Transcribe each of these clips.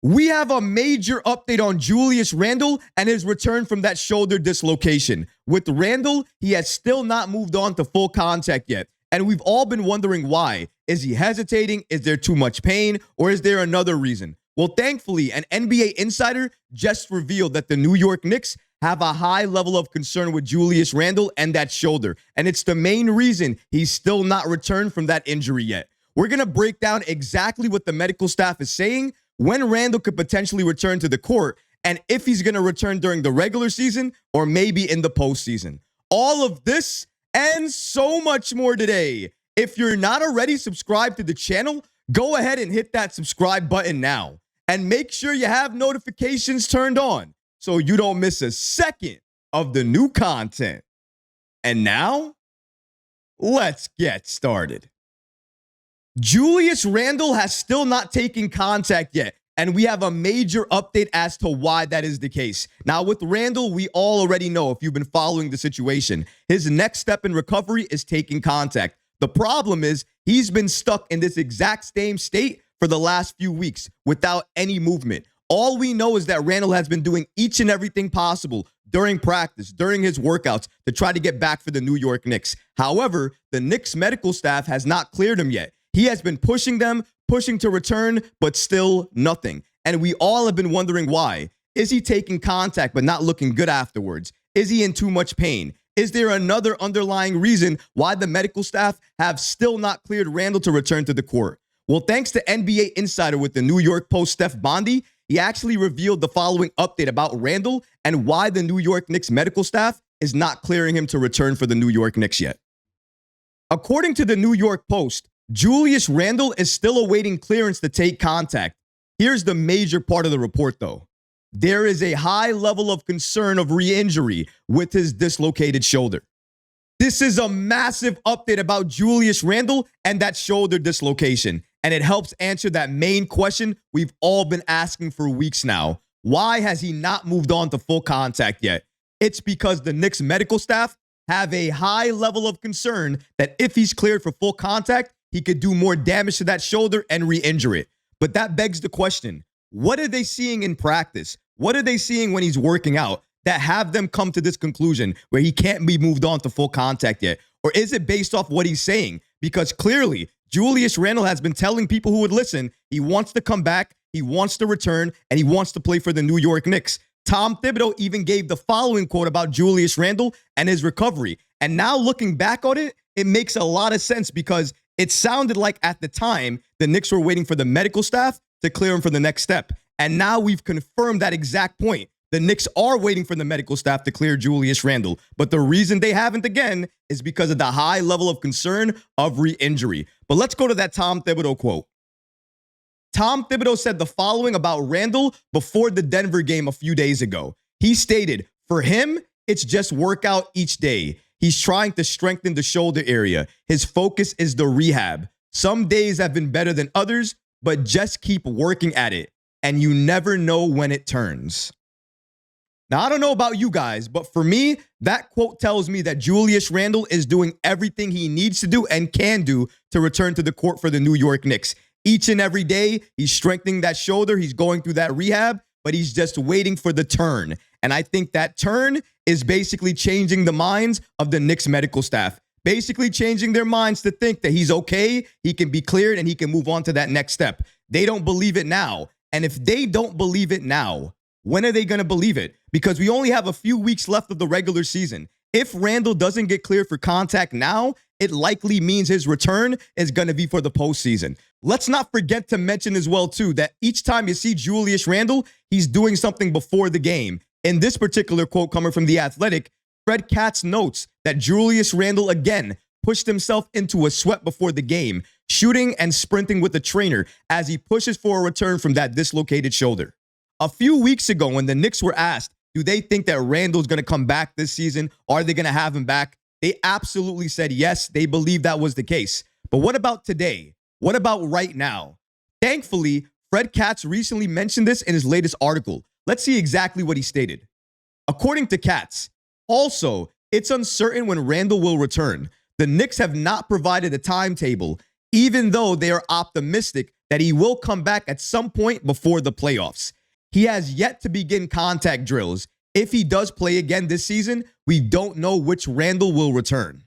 We have a major update on Julius Randle and his return from that shoulder dislocation. With Randle, he has still not moved on to full contact yet. And we've all been wondering why. Is he hesitating? Is there too much pain? Or is there another reason? Well, thankfully, an NBA insider just revealed that the New York Knicks have a high level of concern with Julius Randle and that shoulder. And it's the main reason he's still not returned from that injury yet. We're going to break down exactly what the medical staff is saying, when Randle could potentially return to the court, and if he's going to return during the regular season or maybe in the postseason. All of this and so much more today. If you're not already subscribed to the channel, go ahead and hit that subscribe button now. And make sure you have notifications turned on so you don't miss a second of the new content. And now, let's get started. Julius Randle has still not taken contact yet, and we have a major update as to why that is the case. Now, with Randle, we all already know, if you've been following the situation, his next step in recovery is taking contact. The problem is he's been stuck in this exact same state for the last few weeks without any movement. All we know is that Randle has been doing each and everything possible during practice, during his workouts, to try to get back for the New York Knicks. However, the Knicks medical staff has not cleared him yet. He has been pushing to return, but still nothing. And we all have been wondering why. Is he taking contact but not looking good afterwards? Is he in too much pain? Is there another underlying reason why the medical staff have still not cleared Randle to return to the court? Well, thanks to NBA insider with the New York Post, Steph Bondi, he actually revealed the following update about Randle and why the New York Knicks medical staff is not clearing him to return for the New York Knicks yet. According to the New York Post, Julius Randle is still awaiting clearance to take contact. Here's the major part of the report, though. There is a high level of concern of re-injury with his dislocated shoulder. This is a massive update about Julius Randle and that shoulder dislocation, and it helps answer that main question we've all been asking for weeks now. Why has he not moved on to full contact yet? It's because the Knicks medical staff have a high level of concern that if he's cleared for full contact, he could do more damage to that shoulder and re-injure it. But that begs the question, what are they seeing in practice? What are they seeing when he's working out that have them come to this conclusion where he can't be moved on to full contact yet? Or is it based off what he's saying? Because clearly, Julius Randle has been telling people who would listen, he wants to come back, he wants to return, and he wants to play for the New York Knicks. Tom Thibodeau even gave the following quote about Julius Randle and his recovery. And now looking back on it, it makes a lot of sense because it sounded like at the time, the Knicks were waiting for the medical staff to clear him for the next step. And now we've confirmed that exact point. The Knicks are waiting for the medical staff to clear Julius Randle. But the reason they haven't again is because of the high level of concern of re-injury. But let's go to that Tom Thibodeau quote. Tom Thibodeau said the following about Randle before the Denver game a few days ago. He stated, for him, it's just workout each day. He's trying to strengthen the shoulder area. His focus is the rehab. Some days have been better than others, but just keep working at it. And you never know when it turns. Now, I don't know about you guys, but for me, that quote tells me that Julius Randle is doing everything he needs to do and can do to return to the court for the New York Knicks. Each and every day, he's strengthening that shoulder. He's going through that rehab, but he's just waiting for the turn. And I think that turn is basically changing the minds of the Knicks medical staff, basically changing their minds to think that he's okay, he can be cleared, and he can move on to that next step. They don't believe it now. And if they don't believe it now, when are they going to believe it? Because we only have a few weeks left of the regular season. If Randle doesn't get cleared for contact now, it likely means his return is going to be for the postseason. Let's not forget to mention as well, too, that each time you see Julius Randle, he's doing something before the game. In this particular quote coming from The Athletic, Fred Katz notes that Julius Randle again pushed himself into a sweat before the game, shooting and sprinting with the trainer as he pushes for a return from that dislocated shoulder. A few weeks ago, when the Knicks were asked, do they think that Randle's going to come back this season? Are they going to have him back? They absolutely said yes, they believe that was the case. But what about today? What about right now? Thankfully, Fred Katz recently mentioned this in his latest article. Let's see exactly what he stated. According to Katz, also, it's uncertain when Randle will return. The Knicks have not provided a timetable, even though they are optimistic that he will come back at some point before the playoffs. He has yet to begin contact drills. If he does play again this season, we don't know which Randall will return.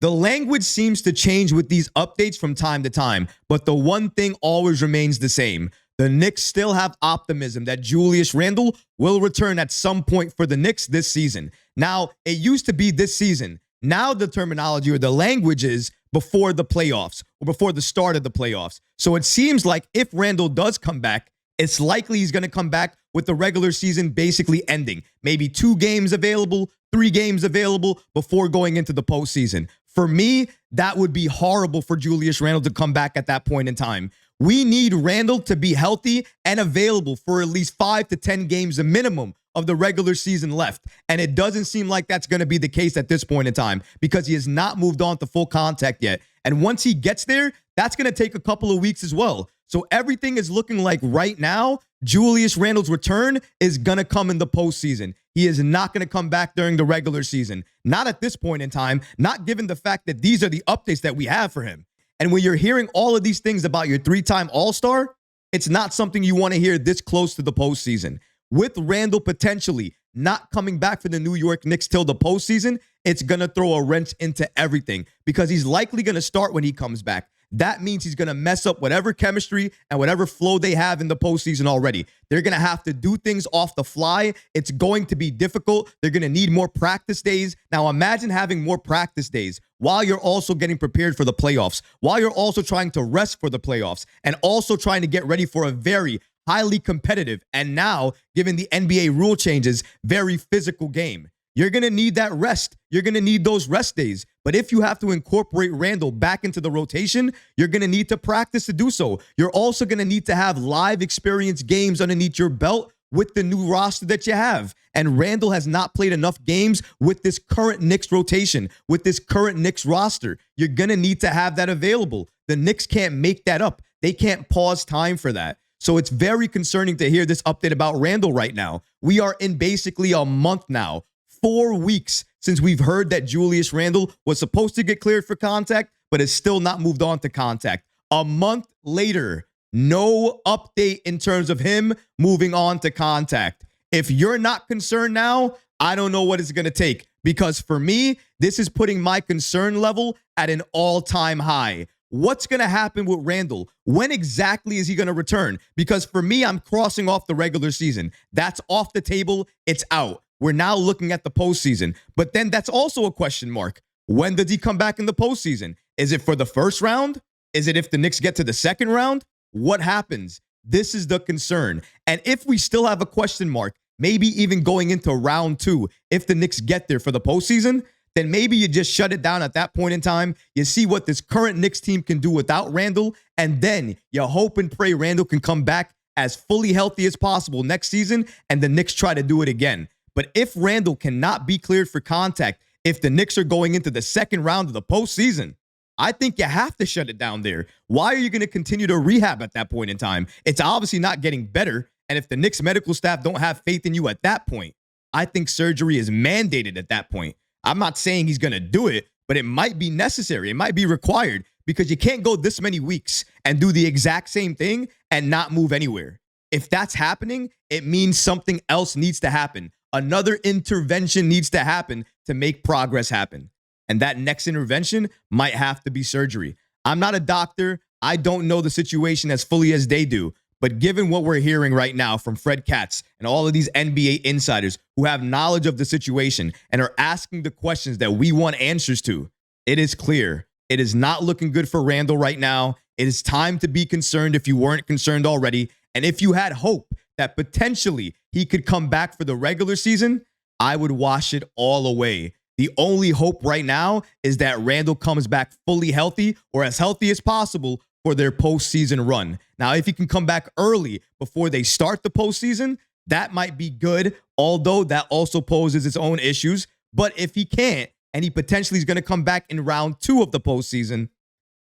The language seems to change with these updates from time to time, but the one thing always remains the same. The Knicks still have optimism that Julius Randle will return at some point for the Knicks this season. Now, it used to be this season. Now the terminology or the language is before the playoffs or before the start of the playoffs. So it seems like if Randle does come back, it's likely he's going to come back with the regular season basically ending. Maybe 2 games available, 3 games available before going into the postseason. For me, that would be horrible for Julius Randle to come back at that point in time. We need Randle to be healthy and available for at least 5 to 10 games, a minimum of the regular season left. And it doesn't seem like that's going to be the case at this point in time because he has not moved on to full contact yet. And once he gets there, that's going to take a couple of weeks as well. So everything is looking like right now, Julius Randle's return is going to come in the postseason. He is not going to come back during the regular season. Not at this point in time, not given the fact that these are the updates that we have for him. And when you're hearing all of these things about your 3-time All-Star, it's not something you want to hear this close to the postseason. With Randle potentially not coming back for the New York Knicks till the postseason, it's going to throw a wrench into everything because he's likely going to start when he comes back. That means he's going to mess up whatever chemistry and whatever flow they have in the postseason already. They're going to have to do things off the fly. It's going to be difficult. They're going to need more practice days. Now, imagine having more practice days while you're also getting prepared for the playoffs, while you're also trying to rest for the playoffs, and also trying to get ready for a very highly competitive and now, given the NBA rule changes, very physical game. You're going to need that rest. You're going to need those rest days. But if you have to incorporate Randle back into the rotation, you're going to need to practice to do so. You're also going to need to have live experience games underneath your belt with the new roster that you have. And Randle has not played enough games with this current Knicks rotation, with this current Knicks roster. You're going to need to have that available. The Knicks can't make that up. They can't pause time for that. So it's very concerning to hear this update about Randle right now. We are in basically a month now. 4 weeks since we've heard that Julius Randle was supposed to get cleared for contact, but has still not moved on to contact. A month later, no update in terms of him moving on to contact. If you're not concerned now, I don't know what it's going to take because for me, this is putting my concern level at an all-time high. What's going to happen with Randle? When exactly is he going to return? Because for me, I'm crossing off the regular season. That's off the table. It's out. We're now looking at the postseason. But then that's also a question mark. When does he come back in the postseason? Is it for the first round? Is it if the Knicks get to the second round? What happens? This is the concern. And if we still have a question mark, maybe even going into round 2, if the Knicks get there for the postseason, then maybe you just shut it down at that point in time. You see what this current Knicks team can do without Randle, and then you hope and pray Randle can come back as fully healthy as possible next season, and the Knicks try to do it again. But if Randle cannot be cleared for contact, if the Knicks are going into the second round of the postseason, I think you have to shut it down there. Why are you going to continue to rehab at that point in time? It's obviously not getting better. And if the Knicks medical staff don't have faith in you at that point, I think surgery is mandated at that point. I'm not saying he's going to do it, but it might be necessary. It might be required because you can't go this many weeks and do the exact same thing and not move anywhere. If that's happening, it means something else needs to happen. Another intervention needs to happen to make progress happen. And that next intervention might have to be surgery. I'm not a doctor. I don't know the situation as fully as they do. But given what we're hearing right now from Fred Katz and all of these NBA insiders who have knowledge of the situation and are asking the questions that we want answers to, it is clear. It is not looking good for Randle right now. It is time to be concerned if you weren't concerned already. And if you had hope that potentially he could come back for the regular season, I would wash it all away. The only hope right now is that Randle comes back fully healthy or as healthy as possible for their postseason run. Now, if he can come back early before they start the postseason, that might be good, although that also poses its own issues. But if he can't, and he potentially is going to come back in round 2 of the postseason,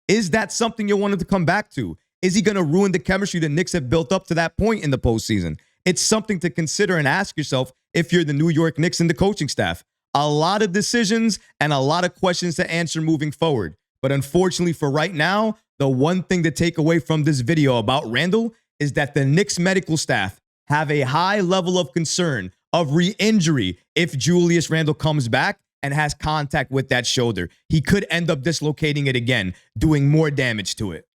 is that something you want him to come back to? Is he going to ruin the chemistry the Knicks have built up to that point in the postseason? It's something to consider and ask yourself if you're the New York Knicks and the coaching staff. A lot of decisions and a lot of questions to answer moving forward. But unfortunately for right now, the one thing to take away from this video about Randle is that the Knicks medical staff have a high level of concern of re-injury if Julius Randle comes back and has contact with that shoulder. He could end up dislocating it again, doing more damage to it.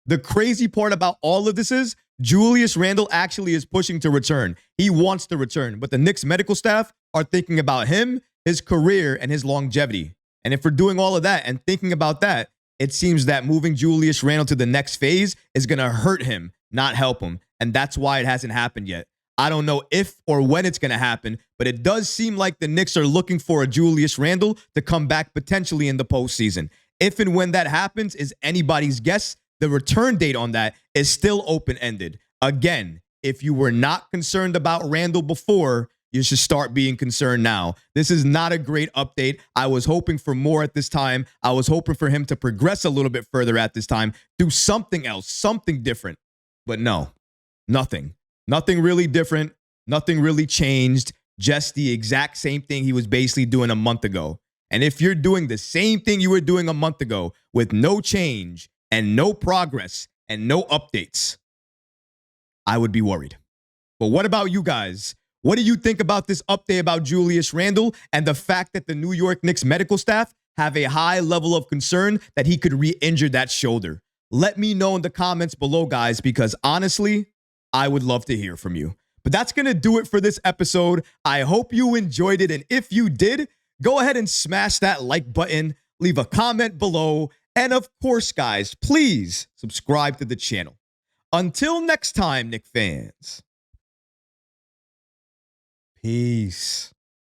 The crazy part about all of this is Julius Randle actually is pushing to return. He wants to return, but the Knicks medical staff are thinking about him, his career, and his longevity. And if we're doing all of that and thinking about that, it seems that moving Julius Randle to the next phase is going to hurt him, not help him. And that's why it hasn't happened yet. I don't know if or when it's going to happen, but it does seem like the Knicks are looking for a Julius Randle to come back potentially in the postseason. If and when that happens is anybody's guess. The return date on that is still open-ended. Again, if you were not concerned about Randle before, you should start being concerned now. This is not a great update. I was hoping for more at this time. I was hoping for him to progress a little bit further at this time, do something else, something different. But no, nothing. Nothing really different. Nothing really changed. Just the exact same thing he was basically doing a month ago. And if you're doing the same thing you were doing a month ago with no change and no progress and no updates, I would be worried. But what about you guys? What do you think about this update about Julius Randle and the fact that the New York Knicks medical staff have a high level of concern that he could re-injure that shoulder? Let me know in the comments below, guys, because honestly, I would love to hear from you. But that's going to do it for this episode. I hope you enjoyed it. And if you did, go ahead and smash that like button, leave a comment below. And of course, guys, please subscribe to the channel. Until next time, Knick fans. Peace.